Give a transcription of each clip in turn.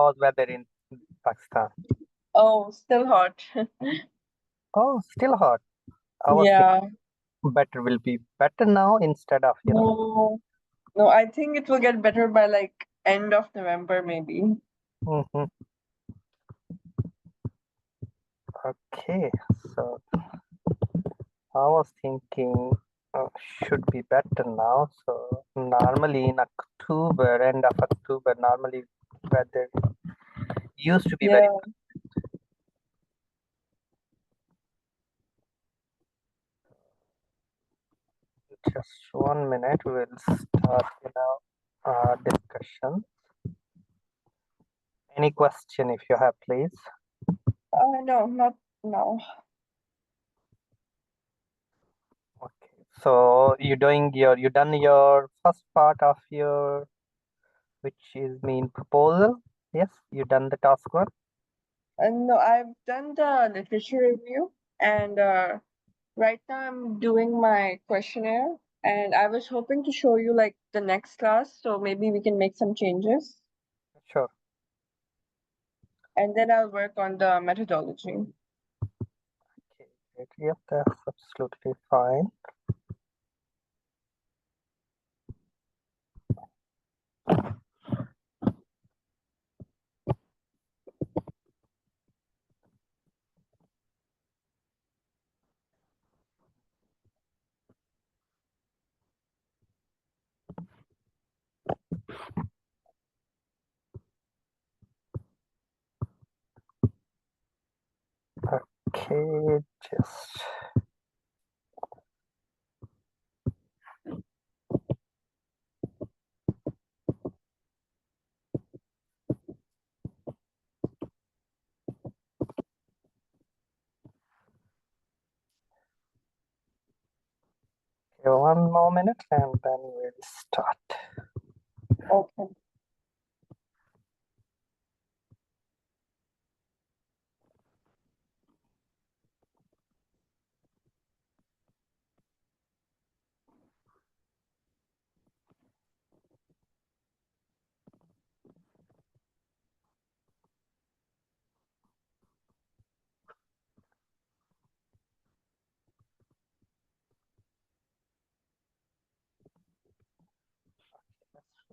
how's weather in Pakistan? Oh, still hot. Oh, still hot. I was Yeah. thinking better will be better now instead of, No, no, I think it will get better by like end of November, maybe. Mhm. Okay. So I was thinking should be better now. So normally in October, end of October, normally weather used to be very Yeah. good. Just 1 minute. We'll start, discussion. Any question if you have, please? No, not now. Okay. So you done your first part of your, which is mean proposal. Yes, you done the task one. And no, I've done the literature review, and right now I'm doing my questionnaire, and I was hoping to show you like the next class, so maybe we can make some changes, Sure. and then I'll work on the methodology. Okay, great. Yep, that's absolutely fine. Okay, just okay, 1 more minute and then we'll start. Okay.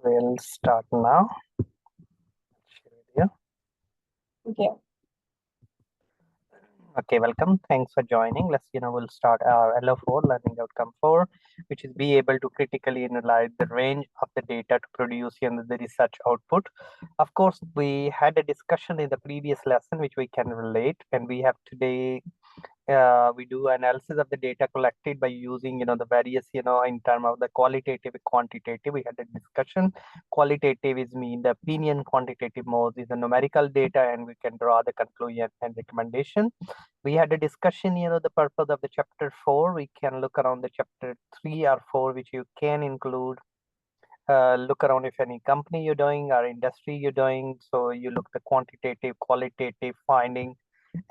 We'll start now. Share video. Okay. Okay, welcome. Thanks for joining. We'll start our LO4 learning outcome 4, which is be able to critically analyze the range of the data to produce the research output. Of course, we had a discussion in the previous lesson, which we can relate, and we have today we do analysis of the data collected by using the various in terms of the qualitative, quantitative. We had a discussion. Qualitative is mean the opinion, quantitative more is the numerical data, and we can draw the conclusion and recommendation. We had a discussion, the purpose of the chapter 4. We can look around the chapter 3 or 4, which you can include look around if any company you're doing or industry you're doing. So you look the quantitative, qualitative finding,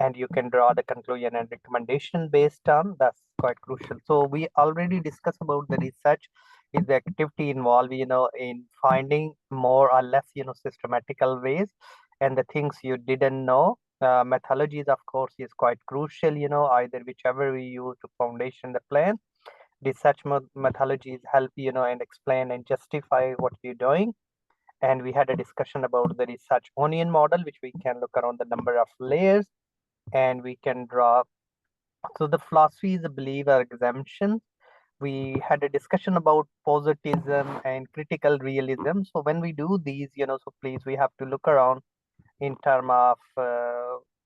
and you can draw the conclusion and recommendation based on. That's quite crucial. So we already discussed about the research is the activity involved in finding more or less systematical ways and the things you didn't know. Methodologies of course is quite crucial, either whichever we use to foundation the plan. Research methodologies help and explain and justify what you're doing. And we had a discussion about the research onion model, which we can look around the number of layers and we can draw. So the philosophy is a belief or exemption. We had a discussion about positivism and critical realism. So when we do these, so please, we have to look around in terms of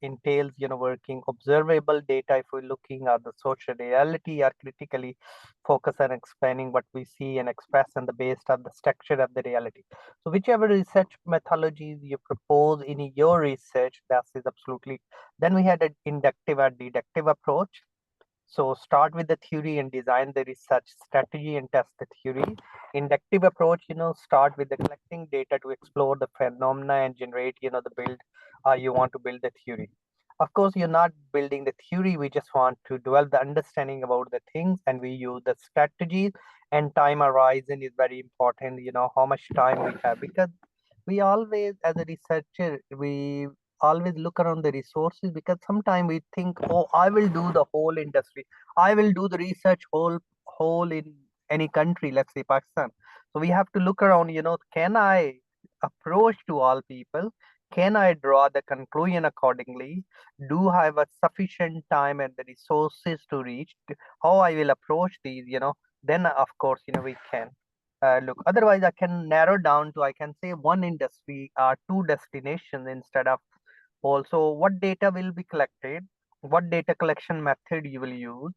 entails working observable data. If we're looking at the social reality or critically focus on explaining what we see and express on the based on the structure of the reality. So whichever research methodologies you propose in your research, that is absolutely. Then we had an inductive or deductive approach. So start with the theory and design the research strategy and test the theory. Inductive approach, start with the collecting data to explore the phenomena and generate, the build, you want to build the theory. Of course, you're not building the theory. We just want to develop the understanding about the things and we use the strategies and time horizon is very important, how much time we have because we always, as a researcher, we always look around the resources, because sometimes we think, oh, I will do the whole industry, I will do the research whole in any country, let's say Pakistan. So we have to look around, can I approach to all people, can I draw the conclusion accordingly, do I have a sufficient time and the resources to reach, how I will approach these, then of course, we can look. Otherwise, I can narrow down to, I can say, one industry or two destinations instead of also. What data will be collected, what data collection method you will use,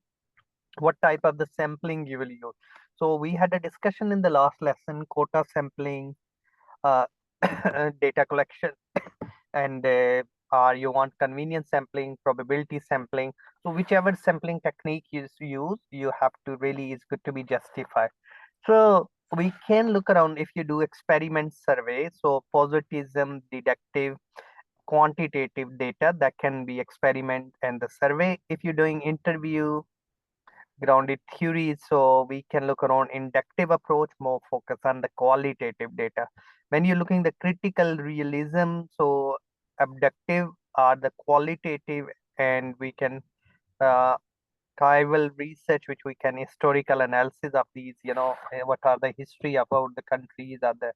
what type of the sampling you will use. So we had a discussion in the last lesson: quota sampling, uh, data collection, and you want convenience sampling, probability sampling. So whichever sampling technique you use, you have to really, is good to be justified. So we can look around if you do experiment survey. So positivism, deductive, quantitative data, that can be experiment and the survey. If you're doing interview, grounded theory, so we can look around inductive approach, more focus on the qualitative data. When you're looking the critical realism, so abductive are the qualitative, and we can uh, archival research, which we can historical analysis of these, what are the history about the countries, are the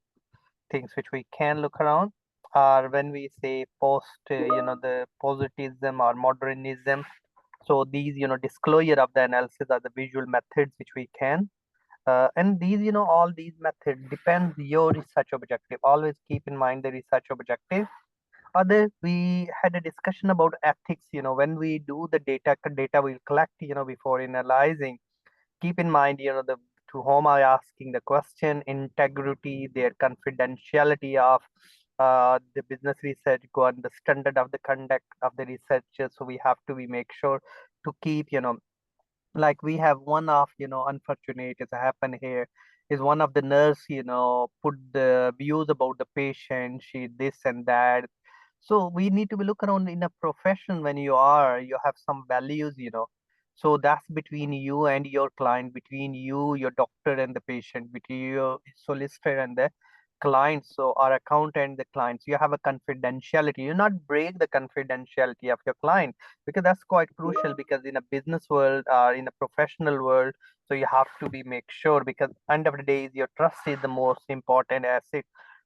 things which we can look around. Or when we say post, the positivism or modernism, so these, disclosure of the analysis are the visual methods which we can. And these, all these methods depends your research objective. Always keep in mind the research objective. Other, we had a discussion about ethics. When we do the data we'll collect, before analyzing, keep in mind, the to whom I asking the question, integrity, their confidentiality of the business research, go on the standard of the conduct of the researchers. So we have to be make sure to keep, like we have one of, unfortunate is happen here, is one of the nurse, put the views about the patient, she this and that. So we need to be look around in a profession. When you have some values, so that's between you and your client, between you, your doctor, and the patient, between your solicitor and the clients, so our accountant, the clients, you have a confidentiality. You not break the confidentiality of your client, because that's quite crucial, because in a business world or in a professional world, so you have to be make sure, because end of the day, your trust is the most important asset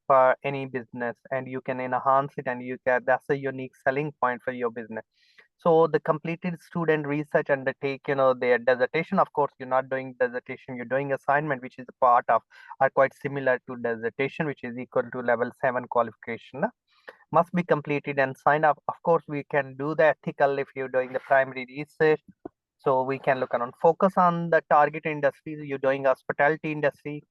for any business, and you can enhance it, and you can, that's a unique selling point for your business. So the completed student research undertake, their dissertation. Of course, you're not doing dissertation, you're doing assignment, which is a part of, are quite similar to dissertation, which is equal to level 7 qualification. Must be completed and signed up. Of course, we can do the ethical if you're doing the primary research. So we can look around, focus on the target industries. You're doing hospitality industry,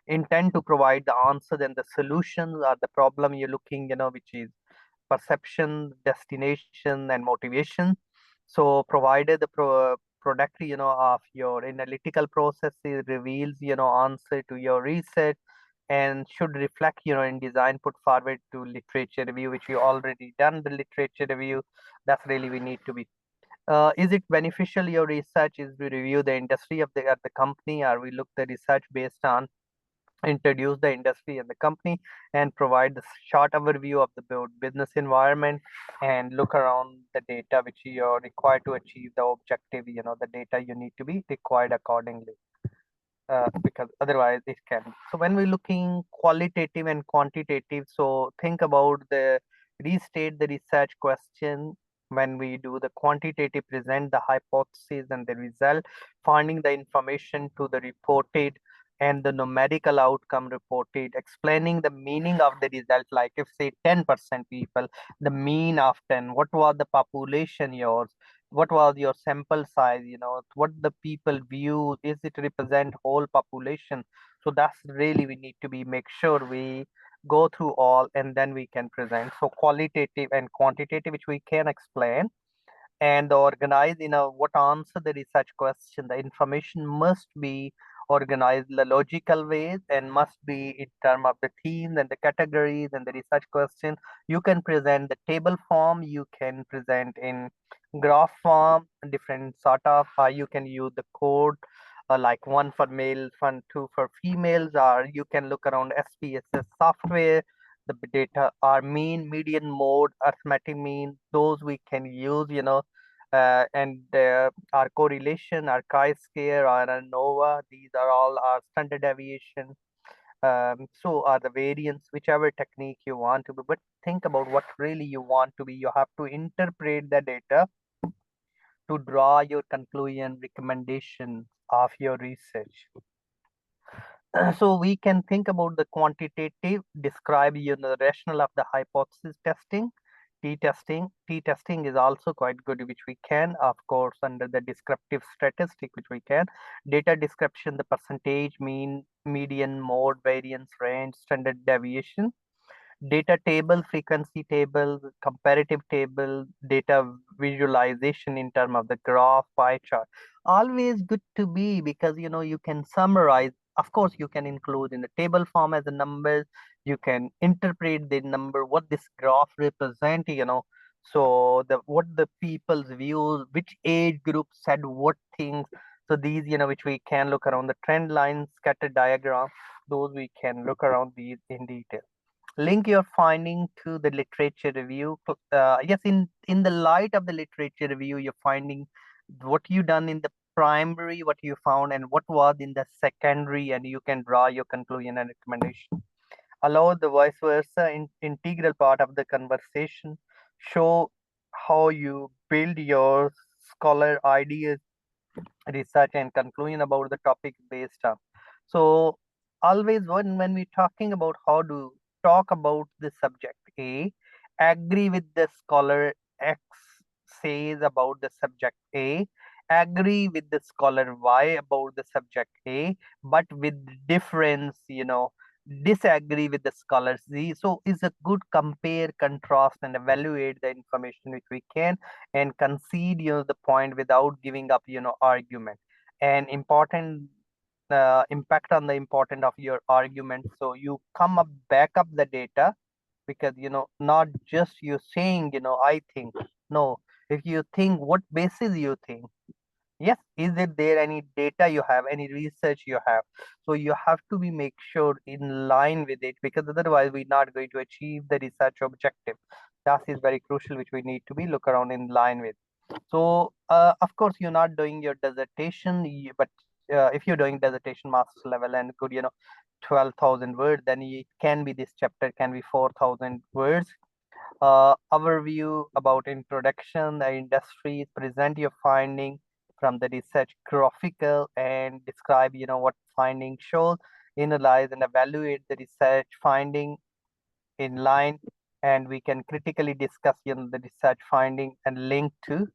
intend to provide the answers and the solutions or the problem you're looking, which is perception, destination, and motivation. So provided the product, of your analytical processes reveals, answer to your research, and should reflect, in design put forward to literature review, which you already done the literature review. That's really we need to be. Is it beneficial your research is we review the industry of the company, or we look the research based on introduce the industry and the company, and provide the short overview of the business environment, and look around the data which you are required to achieve the objective, the data you need to be required accordingly, because otherwise it can. So when we're looking qualitative and quantitative, so think about the restate the research question. When we do the quantitative, present the hypothesis and the result, finding the information to the reported and the numerical outcome reported, explaining the meaning of the result. Like if say 10% people, the mean of 10, what was the population yours, what was your sample size, what the people view, is it represent whole population. So that's really we need to be make sure we go through all, and then we can present. So qualitative and quantitative, which we can explain and organize in a what answer the research question. The information must be organized in the logical ways, and must be in terms of the themes and the categories and the research question. You can present the table form, you can present in graph form, different sort of, you can use the code, like one for males, one two for females, or you can look around SPSS software, the data are mean, median, mode, arithmetic mean. Those we can use, and our correlation, our chi-square, our ANOVA. These are all our standard deviation. So are the variance, whichever technique you want to be. But think about what really you want to be. You have to interpret the data to draw your conclusion, recommendation of your research. So we can think about the quantitative, describe the rationale of the hypothesis testing, t-testing. T-testing is also quite good, which we can, of course, under the descriptive statistic, which we can. Data description, the percentage, mean, median, mode, variance, range, standard deviation. Data table, frequency table, comparative table, data visualization in terms of the graph, pie chart. Always good to be, because you can summarize. Of course, you can include in the table form as a numbers. You can interpret the number, what this graph represent, so what the people's views, which age group said what things. So these, which we can look around the trend lines, scatter diagram, those we can look around these in detail. Link your finding to the literature review. Yes, in the light of the literature review, you're finding what you done in the primary, what you found, and what was in the secondary, and you can draw your conclusion and recommendation. Allow the vice versa integral part of the conversation. Show how you build your scholar ideas, research, and conclusion about the topic based on. So always when we're talking about how to talk about the subject A, agree with the scholar X says about the subject A, agree with the scholar Y about the subject A, but with difference, disagree with the scholar Z. So is a good compare, contrast, and evaluate the information which we can, and concede the point without giving up argument. And important impact on the important of your argument. So you come up, back up the data, because not just you saying I think. No, if you think, what basis you think. Yes, is it there any data you have, any research you have? So you have to be make sure in line with it, because otherwise we're not going to achieve the research objective. That is very crucial, which we need to be look around in line with. So of course you're not doing your dissertation, but if you're doing dissertation master's level and good 12,000 words, then it can be, this chapter can be 4,000 words. Overview about introduction, the industries, present your finding from the research graphical, and describe what finding shows, analyze and evaluate the research finding in line, and we can critically discuss the research finding and link to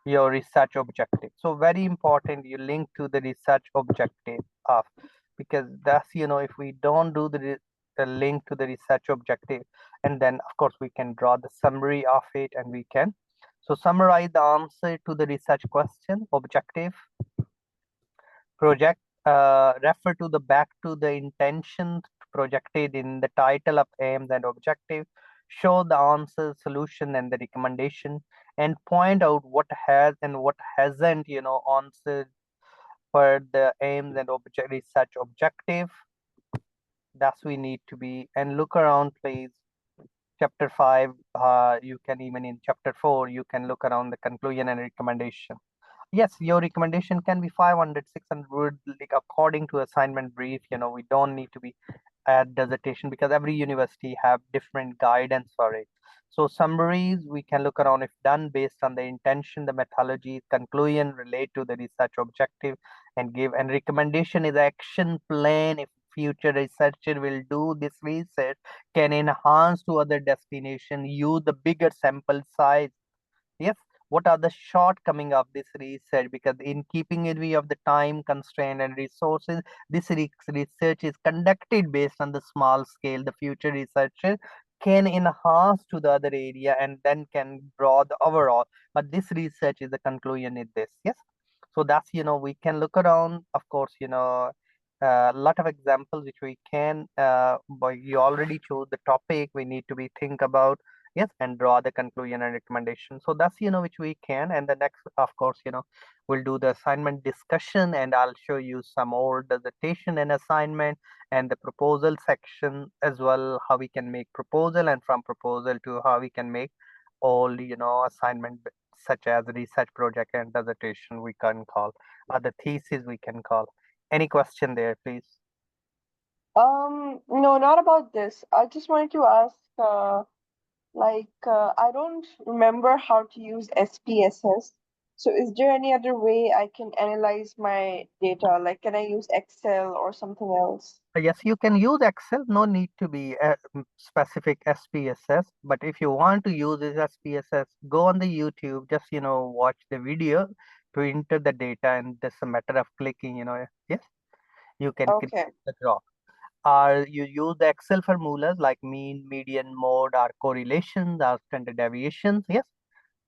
your research objective. So very important, you link to the research objective of, because that's if we don't do the link to the research objective, and then of course we can draw the summary of it, and we can so summarize the answer to the research question, objective, project, refer to the back to the intention projected in the title of aims and objective, show the answer, solution, and the recommendation, and point out what has and what hasn't answered for the aims and research objective. That's we need to be, and look around please. Chapter 5, you can, even in chapter 4 you can look around the conclusion and recommendation. Yes, your recommendation can be 500, 600 words, like according to assignment brief. We don't need to be at dissertation, because every university have different guidance for it. So summaries, we can look around if done based on the intention, the methodology, conclusion relate to the research objective, and give, and recommendation is action plan. If future researcher will do this research, can enhance to other destination, use the bigger sample size. Yes, what are the shortcoming of this research? Because in keeping in view of the time constraint and resources, this research is conducted based on the small scale. The future researcher can enhance to the other area, and then can draw the overall. But this research is the conclusion in this. Yes. So that's, we can look around, of course, a lot of examples which we can, but you already chose the topic we need to be think about yes, and draw the conclusion and recommendation. So that's, which we can. And the next, of course, we'll do the assignment discussion, and I'll show you some more dissertation and assignment and the proposal section as well, how we can make proposal, and from proposal to how we can make all, assignment such as research project and dissertation we can call, other thesis we can call. Any question there, please? No, not about this. I just wanted to ask, I don't remember how to use SPSS. So is there any other way I can analyze my data? Like, can I use Excel or something else? Yes, you can use Excel. No need to be a specific SPSS. But if you want to use this SPSS, go on the YouTube, just, watch the video to enter the data, and it's a matter of clicking, yes, you can create Okay. the graph. Or you use the Excel formulas like mean, median, mode, or correlations, or standard deviations. Yes,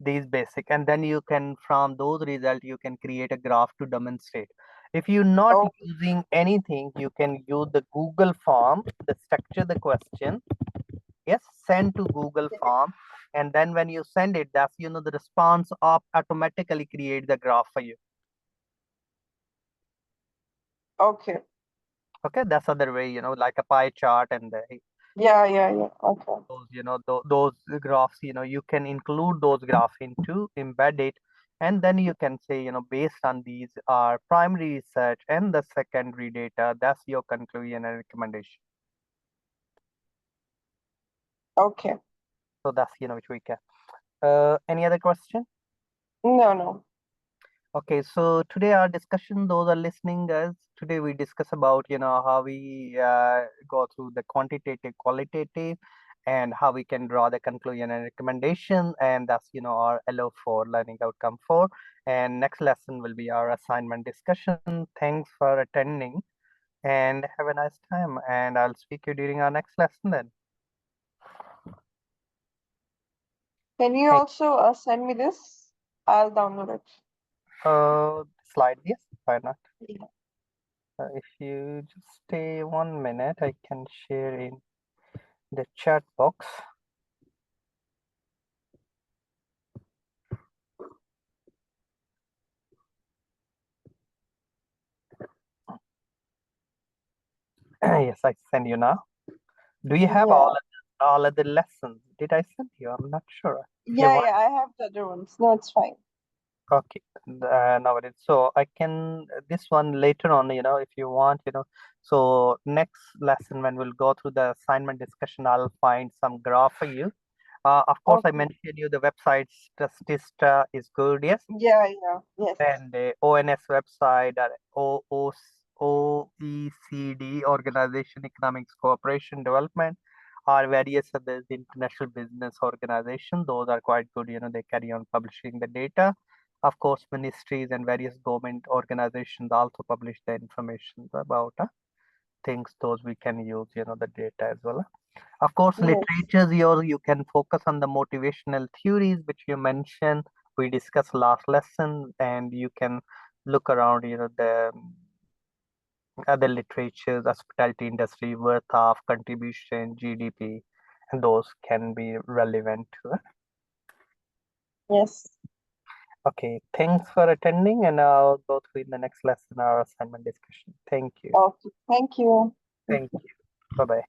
these basic, and then you can, from those results, you can create a graph to demonstrate. If you're not Oh, using anything, you can use the Google form, the structure the question, yes, send to Google form, and then when you send it, that's, the response of automatically create the graph for you. okay. Okay, that's other way, like a pie chart, and the Yeah, yeah, yeah. Okay. those, those graphs, you can include those graphs into embed it, and then you can say, based on these are primary research and the secondary data, that's your conclusion and recommendation. Okay. So that's, which we can. Any other question? No, no. Okay, so today our discussion, those are listening guys, today we discuss about, how we go through the quantitative, qualitative, and how we can draw the conclusion and recommendation, and that's, our LO4, learning outcome 4. And next lesson will be our assignment discussion. Thanks for attending, and have a nice time, and I'll speak to you during our next lesson then. Can you Hey, also send me this? I'll download it. slide, yes, why not? Yeah. If you just stay 1 minute, I can share in the chat box. Yes, I send you now. Do you have Yeah. all of the lessons? Did I send you? I'm not sure. If you Yeah, want, yeah, I have the other ones. No, it's fine. okay. No worries. So I can this one later on, if you want, So next lesson when we'll go through the assignment discussion, I'll find some graph for you. Of course, I Okay. mentioned you the website Statista is good, yes. Yeah, yeah. Yes. And the ONS website, OECD, Organization Economics Cooperation Development, or various other international business organizations. Those are quite good. They carry on publishing the data. Of course, ministries and various government organizations also publish the information about things. Those we can use, the data as well. Of course, Yes. literatures, you can focus on the motivational theories, which you mentioned, we discussed last lesson, and you can look around, the other literatures, hospitality industry, worth of contribution, GDP, and those can be relevant to it. Yes. Okay, thanks for attending, and I'll go through in the next lesson our assignment discussion. Thank you. Okay. Thank you. Thank you. Bye-bye.